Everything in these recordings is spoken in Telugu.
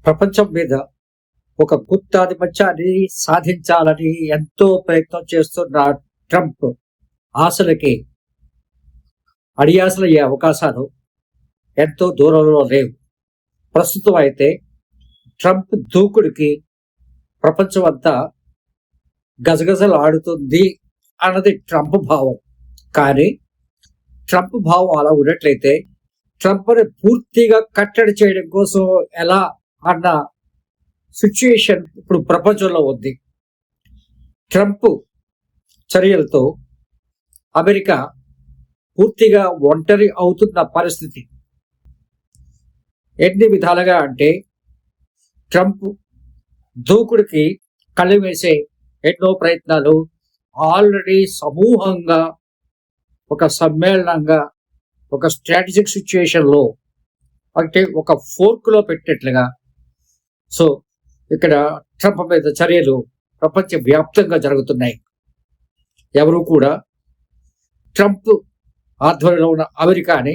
ప్రపంచం మీద ఒక గుత్తాధిపత్యాన్ని సాధించాలని ఎంతో ప్రయత్నం చేస్తున్న ట్రంప్ ఆశలకి అడియాసలయ్యే అవకాశాలు ఎంతో దూరంలో లేవు. ప్రస్తుతం అయితే ట్రంప్ దూకుడికి ప్రపంచం అంతా గజగజలు ఆడుతుంది అన్నది ట్రంప్ భావం. కానీ ట్రంప్ భావం అలా ఉన్నట్లయితే ట్రంప్ని పూర్తిగా కట్టడి చేయడం కోసం ఎలా అన్న సిచ్యుయేషన్ ఇప్పుడు ప్రపంచంలో ఉంది. ట్రంప్ చర్యలతో అమెరికా పూర్తిగా ఒంటరి అవుతున్న పరిస్థితి. ఎన్ని విధాలుగా అంటే ట్రంప్ దూకుడికి కళ్ళు వేసే ఎన్నో ప్రయత్నాలు ఆల్రెడీ సమూహంగా ఒక సమ్మేళనంగా ఒక స్ట్రాటజిక్ సిచ్యుయేషన్లో అంటే ఒక ఫోర్క్లో పెట్టినట్లుగా. సో ఇక్కడ ట్రంప్ మీద చర్యలు ప్రపంచ వ్యాప్తంగా జరుగుతున్నాయి. ఎవరు కూడా ట్రంప్ ఆధ్వర్యంలో ఉన్న అమెరికాని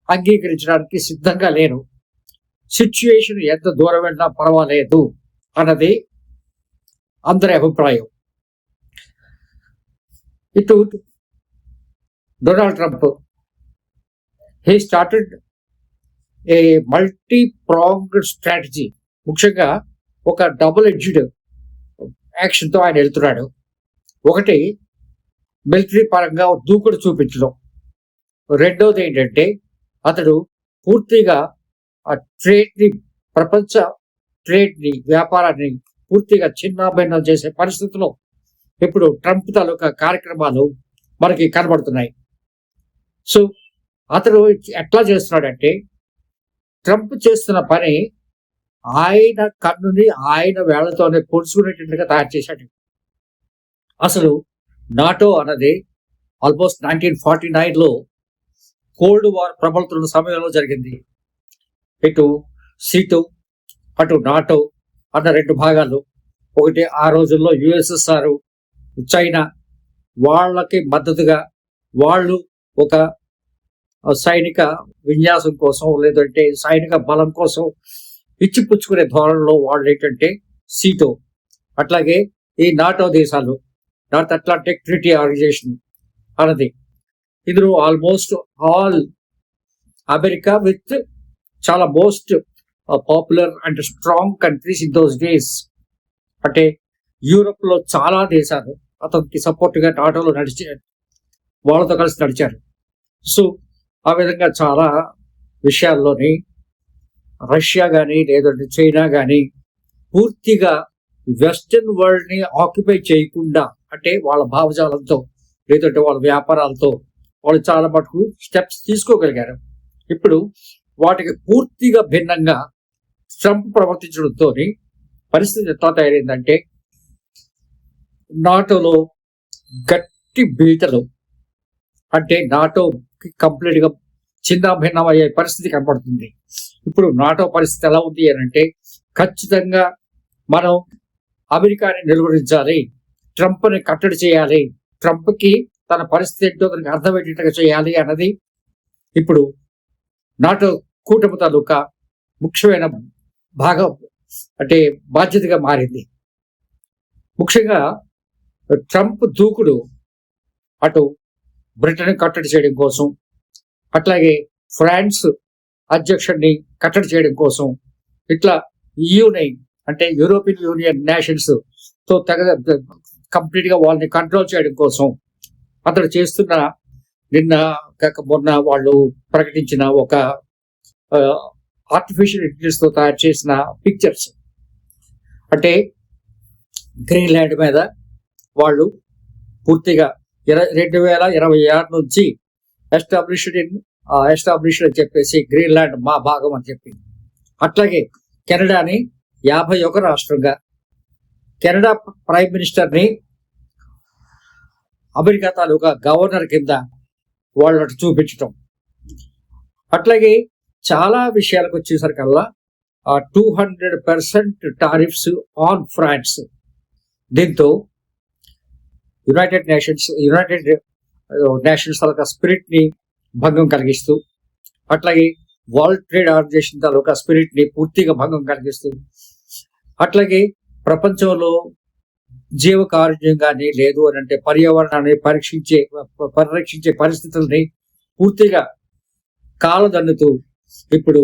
అంగీకరించడానికి సిద్ధంగా లేరు. సిచ్యుయేషన్ ఎంత దూరం వెళ్ళినా పర్వాలేదు అన్నది అందరి అభిప్రాయం. ఇటు Donald Trump he started a multi pronged strategy. ముఖ్యంగా ఒక డబుల్ ఎడ్జ్డ్ యాక్షన్తో ఆయన వెళ్తున్నాడు. ఒకటి మిలిటరీ పరంగా దూకుడు చూపించడం, రెండోది ఏంటంటే అతడు పూర్తిగా ఆ ట్రేడ్ని, ప్రపంచ ట్రేడ్ని, వ్యాపారాన్ని పూర్తిగా చిన్నాభిన్నం చేసే పరిస్థితిలో ఇప్పుడు ట్రంప్ తాలూకా కార్యక్రమాలు మనకి కనబడుతున్నాయి. సో అతడు ఎట్లా చేస్తున్నాడంటే ట్రంప్ చేస్తున్న పని ఆయన కన్నుని ఆయన వేళ్లతోనే పొడుచుకునేటట్టుగా తయారు చేశాడు. అసలు నాటో అన్నది ఆల్మోస్ట్ 1949లో కోల్డ్ వార్ ప్రబలుతున్న సమయంలో జరిగింది. ఇటు సీటో అటు నాటో అన్న రెండు భాగాలు. ఒకటి ఆ రోజుల్లో యుఎస్ఎస్ఆర్, చైనా, వాళ్ళకి మద్దతుగా వాళ్ళు ఒక సైనిక విన్యాసం కోసం లేదంటే సైనిక బలం కోసం ఇచ్చిపుచ్చుకునే ధోరణిలో వాళ్ళు ఏంటంటే సీటో. అట్లాగే ఈ నాటో దేశాలు, నార్త్ అట్లాంటిక్ ట్రీటీ ఆర్గనైజేషన్ అన్నది. ఇందులో ఆల్మోస్ట్ ఆల్ అమెరికా విత్ చాలా most popular and strong countries in those days. అంటే యూరోప్ లో చాలా దేశాలు అతనికి సపోర్ట్గా నాటోలో వాళ్ళతో కలిసి నడిచారు. సో ఆ విధంగా చాలా విషయాల్లోని రష్యా కానీ లేదంటే చైనా కానీ పూర్తిగా వెస్టర్న్ వరల్డ్ ని ఆక్యుపై చేయకుండా, అంటే వాళ్ళ భావజాలంతో లేదంటే వాళ్ళ వ్యాపారాలతో వాళ్ళు చాలా మటుకు స్టెప్స్ తీసుకోగలిగారు. ఇప్పుడు వాటికి పూర్తిగా భిన్నంగా ట్రంప్ ప్రవర్తించడంతో పరిస్థితి ఎట్లా తయారైందంటే నాటోలో గట్టి బీటలు, అంటే నాటోకి కంప్లీట్గా చిన్న భిన్నం అయ్యే పరిస్థితి కనబడుతుంది. ఇప్పుడు నాటో పరిస్థితి ఎలా ఉంది అని అంటే ఖచ్చితంగా మనం అమెరికాని నిలువరించాలి, ట్రంప్ని కట్టడి చేయాలి, ట్రంప్కి తన పరిస్థితి ఏంటో తనకి అర్థమయ్యేటట్టుగా చేయాలి అన్నది ఇప్పుడు నాటో కూటమి తాలూకా ముఖ్యమైన భాగం, అంటే బాధ్యతగా మారింది. ముఖ్యంగా ట్రంప్ దూకుడు అటు బ్రిటన్ కట్టడి చేయడం కోసం, అట్లాగే ఫ్రాన్స్ అధ్యక్షుడిని కట్టడి చేయడం కోసం, ఇట్లా యూని అంటే యూరోపియన్ యూనియన్ నేషన్స్ తో కంప్లీట్ గా వాళ్ళని కంట్రోల్ చేయడం కోసం అతడు చేస్తున్న మొన్న వాళ్ళు ప్రకటించిన ఒక ఆర్టిఫిషియల్ ఇంటెలిజెన్స్ తో తయారు చేసిన పిక్చర్స్. అంటే గ్రీన్లాండ్ మీద వాళ్ళు పూర్తిగా 2026 నుంచి ఎస్టాబ్లిష్డ్ అని చెప్పేసి గ్రీన్లాండ్ మా భాగం అని చెప్పి, అట్లాగే కెనడాని 51 రాష్ట్రంగా, కెనడా ప్రైమ్ మినిస్టర్ని అమెరికా తాలూకా గవర్నర్ కింద వాళ్ళని చూపించటం. అట్లాగే చాలా విషయాలకు వచ్చేసరికల్లా 200% టారిఫ్స్ ఆన్ ఫ్రాన్స్. దీంతో యునైటెడ్ నేషన్స్ తాలూకా స్పిరిట్ ని భంగం కలిగిస్తూ, అట్లాగే వరల్డ్ ట్రేడ్ ఆర్గనైజేషన్ తాలూకా స్పిరిట్ ని పూర్తిగా భంగం కలిగిస్తుంది. అట్లాగే ప్రపంచంలో జీవకారుణ్యం కానీ లేదు అని అంటే పర్యావరణాన్ని పరిరక్షించే పరిస్థితుల్ని పూర్తిగా కాలదన్నుతూ ఇప్పుడు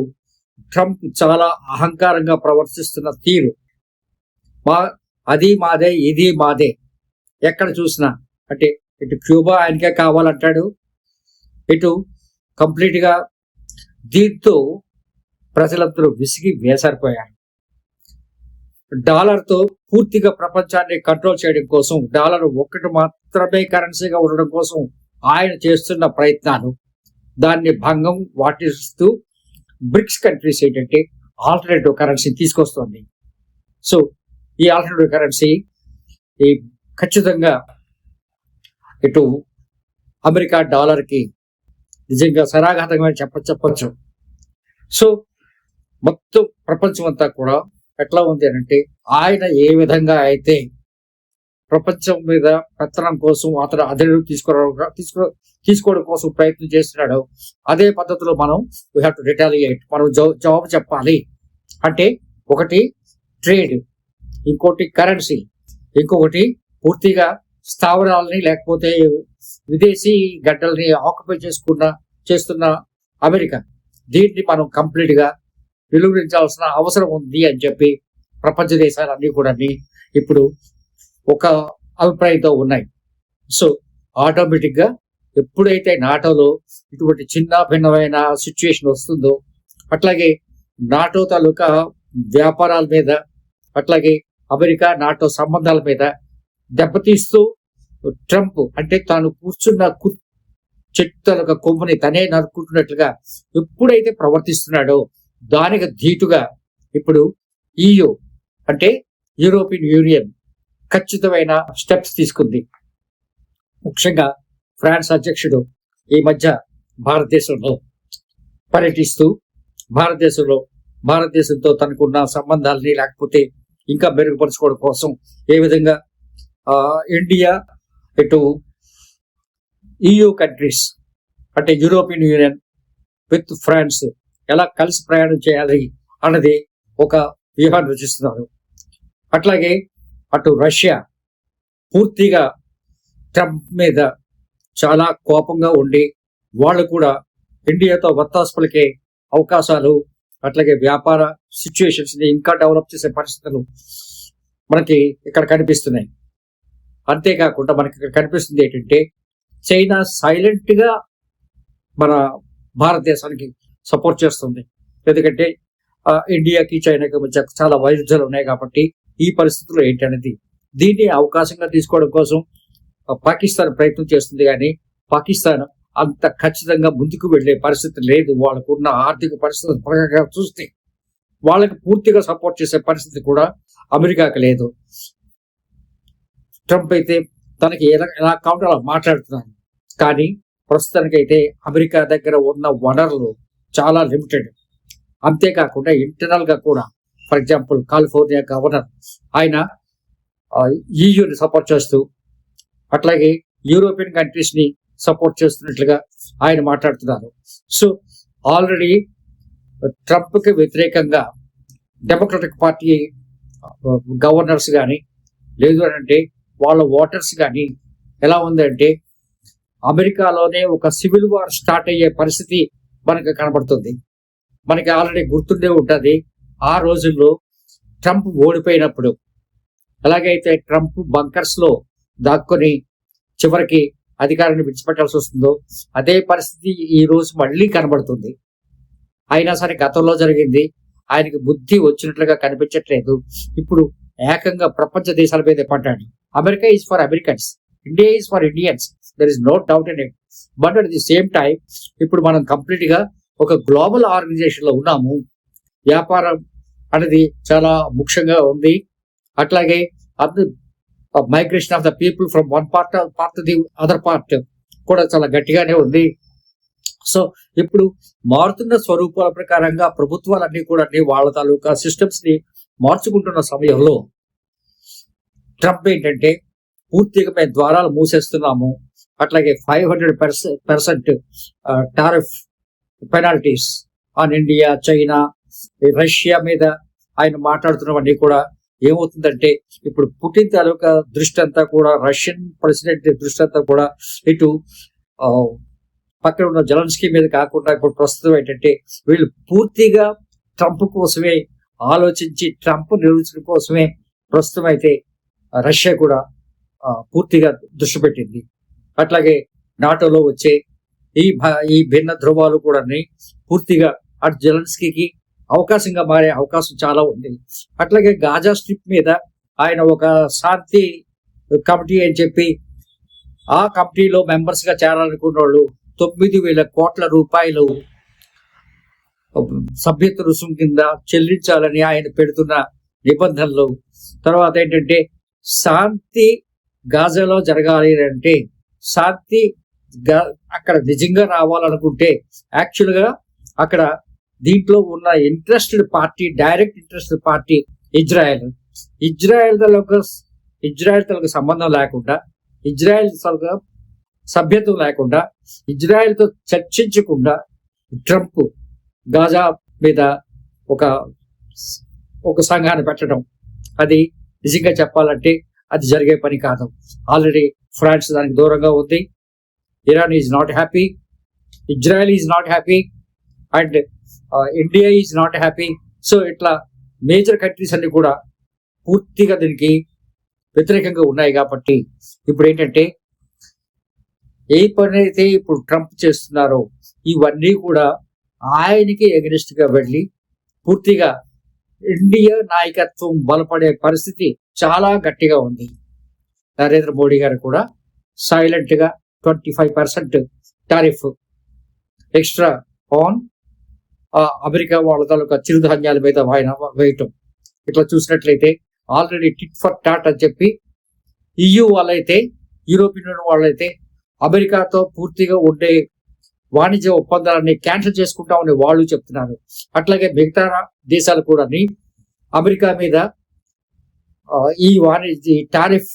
ట్రంప్ చాలా అహంకారంగా ప్రవర్తిస్తున్న తీరు, అది మాదే ఇది మాదే, ఎక్కడ చూసినా అంటే ఇటు క్యూబా ఆయనకే కావాలంటాడు, ఇటు కంప్లీట్ గా దీంతో ప్రజలందరూ విసిగి వేసారిపోయారు. డాలర్తో పూర్తిగా ప్రపంచాన్ని కంట్రోల్ చేయడం కోసం, డాలర్ ఒక్కటి మాత్రమే కరెన్సీగా ఉండడం కోసం ఆయన చేస్తున్న ప్రయత్నాలు, దాన్ని భంగం వాటిస్తూ బ్రిక్స్ కంట్రీస్ ఏంటంటే ఆల్టర్నేటివ్ కరెన్సీ తీసుకొస్తుంది. సో ఈ ఆల్టర్నేటివ్ కరెన్సీ ఈ ఖచ్చితంగా ఇటు అమెరికా డాలర్కి నిజంగా సరాఘాతంగా చెప్పచ్చు. సో మొత్తం ప్రపంచం అంతా కూడా ఎట్లా ఉంది అని అంటే, ఆయన ఏ విధంగా అయితే ప్రపంచం మీద పెత్తనం కోసం అతను అధికారం తీసుకోవడం కోసం ప్రయత్నం చేస్తున్నాడో, అదే పద్ధతిలో మనం వీ హ్యావ్ టు రిటాలియేట్, మనం జవాబు చెప్పాలి. అంటే ఒకటి ట్రేడ్, ఇంకోటి కరెన్సీ, ఇంకొకటి పూర్తిగా స్థావరాలని లేకపోతే విదేశీ గడ్డల్ని ఆక్యుపై చేస్తున్న అమెరికా, దీన్ని మనం కంప్లీట్ గా వెలువరించాల్సిన అవసరం ఉంది అని చెప్పి ప్రపంచ దేశాలన్నీ కూడా ఇప్పుడు ఒక అభిప్రాయంతో ఉన్నాయి. సో ఆటోమేటిక్ గా ఎప్పుడైతే నాటోలో ఇటువంటి చిన్న భిన్నమైన సిచ్యువేషన్ వస్తుందో, అట్లాగే నాటో తాలూకా వ్యాపారాల మీద, అట్లాగే అమెరికా నాటో సంబంధాల మీద దెబ్బతీస్తూ ట్రంప్ అంటే తాను కూర్చున్న చెట్టు తాలూకా కొమ్ముని తనే నరుక్కుంటున్నట్లుగా ఎప్పుడైతే ప్రవర్తిస్తున్నాడో, దానికి ధీటుగా ఇప్పుడు EU అంటే యూరోపియన్ యూనియన్ ఖచ్చితమైన స్టెప్స్ తీసుకుంది. ముఖ్యంగా ఫ్రాన్స్ అధ్యక్షుడు ఈ మధ్య భారతదేశంలో పర్యటిస్తూ భారతదేశంతో తనకున్న సంబంధాలని లేకపోతే ఇంకా మెరుగుపరుచుకోవడం కోసం ఏ విధంగా ఇండియా ఇటు EU కంట్రీస్ అంటే యూరోపియన్ యూనియన్ విత్ ఫ్రాన్స్ ఎలా కలిసి ప్రయాణం చేయాలి అన్నది ఒక వ్యూహాన్ని రచిస్తున్నారు. అట్లాగే అటు రష్యా పూర్తిగా ట్రంప్ మీద చాలా కోపంగా ఉండి వాళ్ళు కూడా ఇండియాతో వత్తాసు పలికే అవకాశాలు, అట్లాగే వ్యాపార సిచ్యువేషన్స్ ని ఇంకా డెవలప్ చేసే పరిస్థితులు మనకి ఇక్కడ కనిపిస్తున్నాయి. అంతేకాకుండా మనకి ఇక్కడ కనిపిస్తుంది ఏంటంటే, చైనా సైలెంట్ గా మన భారతదేశానికి సపోర్ట్ చేస్తుంది. ఎందుకంటే ఇండియాకి చైనాకి మధ్య చాలా వైరుధ్యాలు ఉన్నాయి కాబట్టి ఈ పరిస్థితుల్లో ఏంటనేది దీన్ని అవకాశంగా తీసుకోవడం కోసం పాకిస్తాన్ ప్రయత్నం చేస్తుంది. కానీ పాకిస్తాన్ అంత ఖచ్చితంగా ముందుకు వెళ్లే పరిస్థితి లేదు. వాళ్ళకున్న ఆర్థిక పరిస్థితి పరంగా చూస్తే వాళ్ళకి పూర్తిగా సపోర్ట్ చేసే పరిస్థితి కూడా అమెరికాకి లేదు. ట్రంప్ అయితే తనకి ఎలా కావాలంటే అలా మాట్లాడుతున్నాను, కానీ ప్రస్తుతానికైతే అమెరికా దగ్గర ఉన్న వనరులు చాలా లిమిటెడ్. అంతేకాకుండా ఇంటర్నల్ గా కూడా, ఫర్ ఎగ్జాంపుల్ కాలిఫోర్నియా గవర్నర్ ఆయన EUని సపోర్ట్ చేస్తూ, అట్లాగే యూరోపియన్ కంట్రీస్ ని సపోర్ట్ చేస్తున్నట్లుగా ఆయన మాట్లాడుతున్నారు. సో ఆల్రెడీ ట్రంప్ కి వ్యతిరేకంగా డెమోక్రటిక్ పార్టీ గవర్నర్స్ కానీ లేదు అని అంటే వాళ్ళ ఓటర్స్ కానీ ఎలా ఉందంటే, అమెరికాలోనే ఒక సివిల్ వార్ స్టార్ట్ అయ్యే పరిస్థితి మనకు కనబడుతుంది. మనకి ఆల్రెడీ గుర్తుండే ఉంటుంది, ఆ రోజుల్లో ట్రంప్ ఓడిపోయినప్పుడు ఎలాగైతే ట్రంప్ బంకర్స్ లో దాక్కుని చివరికి అధికారాన్ని విడిచిపెట్టాల్సి వస్తుందో, అదే పరిస్థితి ఈ రోజు మళ్ళీ కనబడుతుంది. అయినా సరే గతంలో జరిగింది, ఆయనకి బుద్ధి వచ్చినట్లుగా కనిపించట్లేదు. ఇప్పుడు ఏకంగా ప్రపంచ దేశాల మీద పడ్డాడు. America is for Americans, India is for Indians, there is no doubt in it. But at the same time ఇప్పుడు మనం కంప్లీట్ గా ఒక గ్లోబల్ ఆర్గనైజేషన్ లో ఉన్నాము. వ్యాపారం అనేది చాలా ముఖ్యంగా ఉంది. అట్లాగే migration of the people from one part to the other part కూడా చాలా గట్టిగానే ఉంది. సో ఇప్పుడు మారుతున్న స్వరూపాల ప్రకారంగా ప్రభుత్వాలన్నీ కూడా వాళ్ళ తాలూకా సిస్టమ్స్ ని మార్చుకుంటున్న సమయంలో ట్రంప్ ఏంటంటే పూర్తిగా మేము ద్వారాలు మూసేస్తున్నాము, అట్లాగే 500% tariff penalties on India, China, Russia మీద ఆయన మాట్లాడుతున్నవన్నీ కూడా ఏమవుతుందంటే ఇప్పుడు పుటిన్ తాలూకా దృష్టి అంతా కూడా, రష్యన్ ప్రెసిడెంట్ దృష్టి అంతా కూడా ఇటు పక్కన ఉన్న జెలెన్స్కీ మీద కాకుండా ఇప్పుడు ప్రస్తుతం ఏంటంటే వీళ్ళు పూర్తిగా ట్రంప్ కోసమే ఆలోచించి ట్రంప్ నిలువరించడం కోసమే ప్రస్తుతం అయితే రష్యా కూడా పూర్తిగా దృష్టి పెట్టింది. అట్లాగే నాటోలో వచ్చే ఈ భిన్న ధృవాలు కూడా పూర్తిగా అటు జెలెన్స్కీకి అవకాశంగా మారే అవకాశం చాలా ఉంది. అట్లాగే గాజా స్ట్రిప్ మీద ఆయన ఒక శాంతి కమిటీ అని చెప్పి ఆ కమిటీలో మెంబర్స్ గా చేరాలనుకున్న వాళ్ళు 9,000 కోట్ల రూపాయలు సభ్యత్వ రుసుము కింద చెల్లించాలని ఆయన పెడుతున్న నిబంధనలు. తర్వాత ఏంటంటే శాంతి గాజాలో జరగాలి అంటే, శాంతి అక్కడ నిజంగా రావాలనుకుంటే యాక్చువల్ గా అక్కడ దీంట్లో ఉన్న interested party, direct interested party Israel తలకు సంబంధం లేకుండా, ఇజ్రాయెల్ సభ్యత్వం లేకుండా, ఇజ్రాయెల్తో చర్చించకుండా ట్రంప్ గాజా మీద ఒక సంఘాన్ని పెట్టడం, అది నిజంగా చెప్పాలంటే అది జరిగే పని కాదు. ఆల్రెడీ ఫ్రాన్స్ దానికి దూరంగా ఉంది, Iran is not happy, Israel is not happy, and India is not happy. So ఇట్లా మేజర్ కంట్రీస్ అన్ని కూడా పూర్తిగా దీనికి వ్యతిరేకంగా ఉన్నాయి. కాబట్టి ఇప్పుడు ఏంటంటే ఏ పని అయితే ఇప్పుడు ట్రంప్ చేస్తున్నారో ఇవన్నీ కూడా ఆయనకి ఎగనిస్ట్ గా వెళ్ళి పూర్తిగా ఇండియా నాయకత్వం బలపడే పరిస్థితి చాలా గట్టిగా ఉంది. నరేంద్ర మోడీ గారు కూడా సైలెంట్ గా 25% టారిఫ్ ఎక్స్ట్రా ఆన్ అమెరికా వాళ్ళ తాలూకా చిరుధాన్యాల మీద ఆయన వేయటం. ఇట్లా చూసినట్లయితే ఆల్రెడీ టిట్ ఫర్ టాట్ అని చెప్పి EU వాళ్ళైతే, యూరోపియన్ యూనియన్ వాళ్ళైతే అమెరికాతో పూర్తిగా ఉండే వాణిజ్య ఒప్పందాలన్నీ క్యాన్సిల్ చేసుకుంటామని వాళ్ళు చెప్తున్నారు. అట్లాగే మిగతా దేశాలు కూడా అమెరికా మీద ఈ టారిఫ్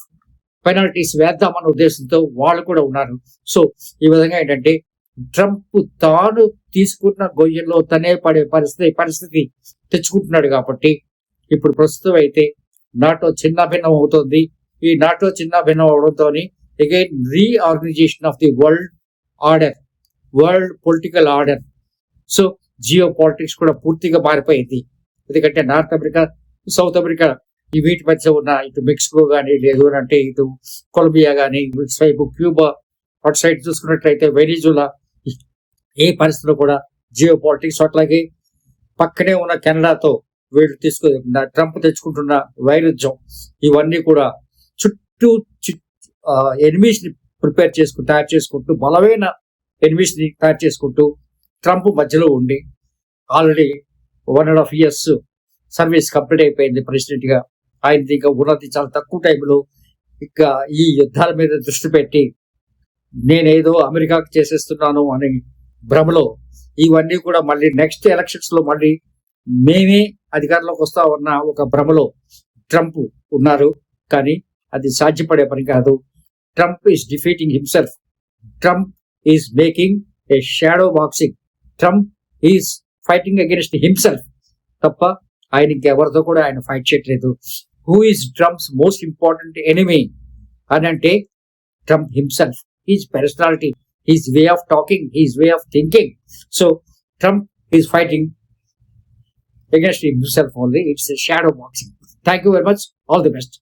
పెనాల్టీస్ వేద్దామన్న ఉద్దేశంతో వాళ్ళు కూడా ఉన్నారు. సో ఈ విధంగా ఏంటంటే ట్రంప్ తాను తీసుకున్న గొయ్యల్లో తనే పడే పరిస్థితి తెచ్చుకుంటున్నాడు. కాబట్టి ఇప్పుడు ప్రస్తుతం అయితే నాటో చిన్న భిన్నం అవుతుంది. ఈ నాటో చిన్న భిన్నం అవడంతో again reorganisation of the world political order. So geo politics కూడా పూర్తిగా మారిపోయింది. ఎందుకంటే నార్త్ అమెరికా, సౌత్ అమెరికా ఈ వీటి మధ్య ఉన్న ఇటు మెక్సికో కానీ, లేదు అంటే ఇటు కొలంబియా కానీ, వైపు క్యూబా, అటు సైడ్ చూసుకున్నట్లయితే వెనిజులా, ఏ పరిస్థితిలో కూడా జియో పాలిటిక్స్. అట్లాగే పక్కనే ఉన్న కెనడాతో వీళ్ళు ట్రంప్ తెచ్చుకుంటున్న వైరుధ్యం, ఇవన్నీ కూడా చుట్టూ ఎనిమీస్ ని తయారు చేసుకుంటూ, బలమైన ఎనిమీస్ ని తయారు చేసుకుంటూ ట్రంప్ మధ్యలో ఉండి ఆల్రెడీ 1.5 years సర్వీస్ కంప్లీట్ అయిపోయింది ప్రెసిడెంట్ గా. ఆయన ఇంకా ఉన్నది చాలా తక్కువ టైంలో ఇంకా ఈ యుద్ధాల మీద దృష్టి పెట్టి నేనేదో అమెరికాకు చేసేస్తున్నాను అనే భ్రమలో ఇవన్నీ కూడా మళ్ళీ నెక్స్ట్ ఎలక్షన్స్ లో మళ్ళీ మేమే అధికారంలోకి వస్తా ఉన్న ఒక భ్రమలో ట్రంప్ ఉన్నారు. కానీ అది సాధ్యపడే పని కాదు. Trump is defeating himself. Trump is making a shadow boxing. Trump is fighting against himself తప్ప ఆయన ఇంకెవరితో కూడా ఆయన ఫైట్ చేయట్లేదు. Who is Trump's most important enemy అని అంటే Trump himself, he's personality, his way of talking, his way of thinking. So Trump is fighting against himself only. It's a shadow boxing. Thank you very much. All the best.